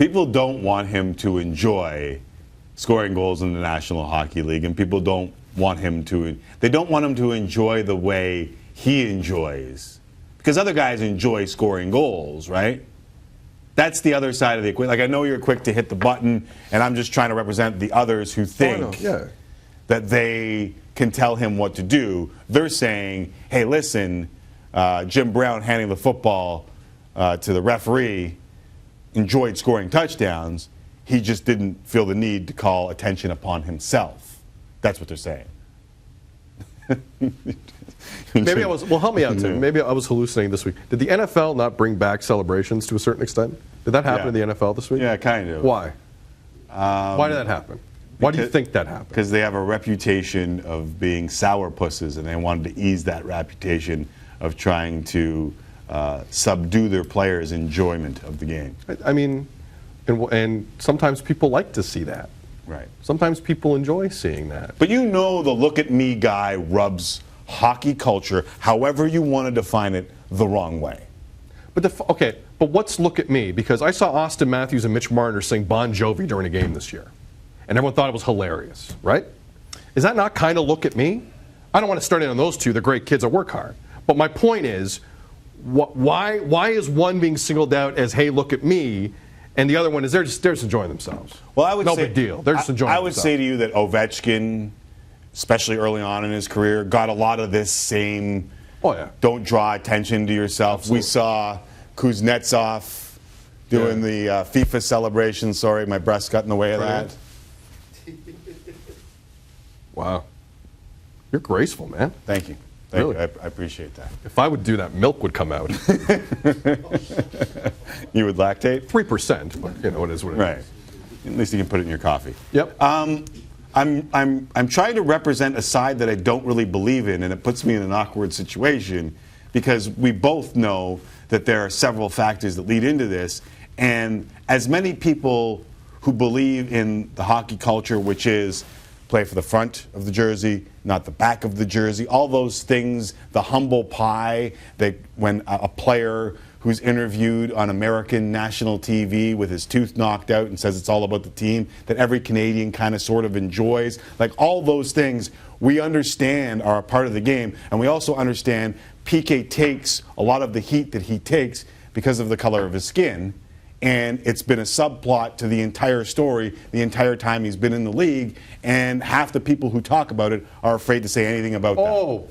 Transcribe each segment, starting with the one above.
People don't want him to enjoy scoring goals in the National Hockey League, and people don't want him to. They don't want him to enjoy the way he enjoys, because other guys enjoy scoring goals, right? That's the other side of the equation. Like, I know you're quick to hit the button, and I'm just trying to represent the others who think that they can tell him what to do. They're saying, hey, listen, Jim Brown handing the football to the referee enjoyed scoring touchdowns. He just didn't feel the need to call attention upon himself. That's what they're saying. Maybe I was, well, help me out, Tim. Maybe I was hallucinating this week. Did the NFL not bring back celebrations to a certain extent? Did that happen in the NFL this week? Yeah, kind of. Why? Why did that happen? Why do you think that happened? Because they have a reputation of being sourpusses, and they wanted to ease that reputation of trying to subdue their players' enjoyment of the game. I mean, and sometimes people like to see that. Right. Sometimes people enjoy seeing that. But you know, the look at me guy rubs hockey culture, however you want to define it, the wrong way. But okay, but what's look at me? Because I saw Austin Matthews and Mitch Marner sing Bon Jovi during a game this year, and everyone thought it was hilarious, right? Is that not kind of look at me? I don't want to start in on those two. They're great kids that work hard. But my point is, why is one being singled out as, hey, look at me, and the other one is they're just enjoying themselves? Well, I would no say, big deal. They're just enjoying themselves. I would say to you that Ovechkin, especially early on in his career, got a lot of this same don't draw attention to yourself. Absolutely. We saw Kuznetsov doing the FIFA celebration. Sorry, my breast got in the way of that. Wow. You're graceful, man. Thank you. Really? I appreciate that. If I would do that, milk would come out. You would lactate? 3%, but you know, it is what it is. Right. At least you can put it in your coffee. Yep. I'm trying to represent a side that I don't really believe in, and it puts me in an awkward situation because we both know that there are several factors that lead into this, and as many people who believe in the hockey culture, which is play for the front of the jersey, not the back of the jersey, all those things, the humble pie, that when a player who's interviewed on American national TV with his tooth knocked out and says it's all about the team, that every Canadian kind of sort of enjoys. Like, all those things we understand are a part of the game, and we also understand PK takes a lot of the heat that he takes because of the color of his skin, and it's been a subplot to the entire story the entire time he's been in the league, and half the people who talk about it are afraid to say anything about that. Oh,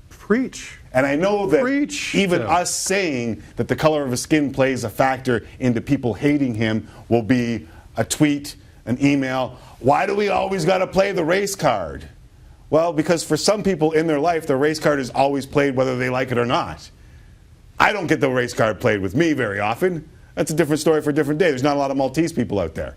preach. And I know that even us saying that the color of his skin plays a factor into people hating him will be a tweet, an email. Why do we always got to play the race card? Well, because for some people in their life, the race card is always played whether they like it or not. I don't get the race card played with me very often. That's a different story for a different day. There's not a lot of Maltese people out there.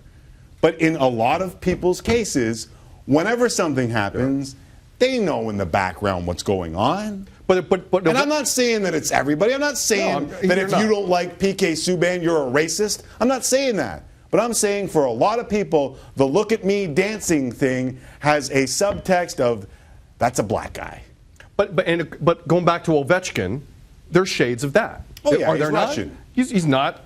But in a lot of people's cases, whenever something happens, they know in the background what's going on. And I'm not saying that it's everybody. I'm not saying that if you don't like PK Subban, you're a racist. I'm not saying that. But I'm saying for a lot of people, the look at me dancing thing has a subtext of, that's a black guy. But going back to Ovechkin, there's shades of that. Oh, yeah, Are he's there Russian. Not? He's not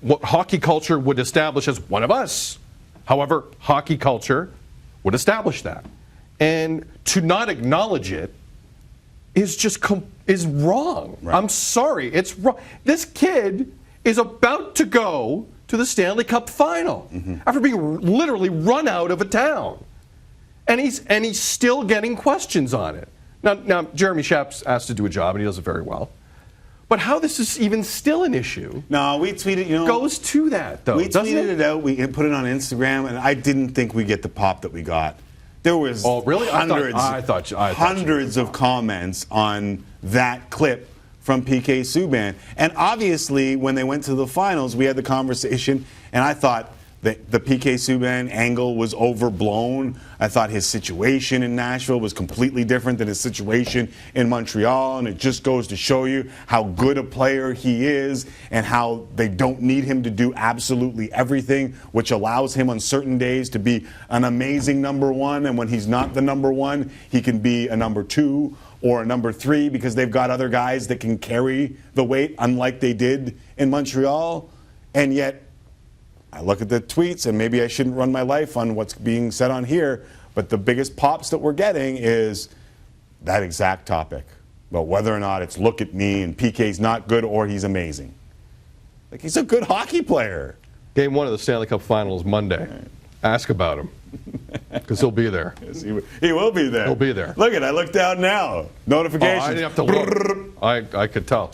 what hockey culture would establish as one of us. However, hockey culture would establish that. And to not acknowledge it is just is wrong. Right. I'm sorry, it's wrong. This kid is about to go to the Stanley Cup final after being literally run out of a town, and he's still getting questions on it. Now Jeremy Schaap's asked to do a job, and he does it very well. But how this is even still an issue? No, we tweeted. Goes to that though. We tweeted it out. We put it on Instagram, and I didn't think we'd get the pop that we got. There was hundreds of comments on that clip from PK Subban. And obviously, when they went to the finals, we had the conversation, and I thought that the PK Subban angle was overblown. I thought his situation in Nashville was completely different than his situation in Montreal, and it just goes to show you how good a player he is and how they don't need him to do absolutely everything, which allows him on certain days to be an amazing number one, and when he's not the number one, he can be a number two or a number three because they've got other guys that can carry the weight, unlike they did in Montreal. And yet I look at the tweets, and maybe I shouldn't run my life on what's being said on here, but the biggest pops that we're getting is that exact topic about whether or not it's look at me and PK's not good or he's amazing. Like, he's a good hockey player. Game 1 of the Stanley Cup Finals Monday. Ask about him, because he'll be there. Yes, he will be there. He'll be there. Look at, I look down now. Notifications. Oh, I didn't have to look. I could tell.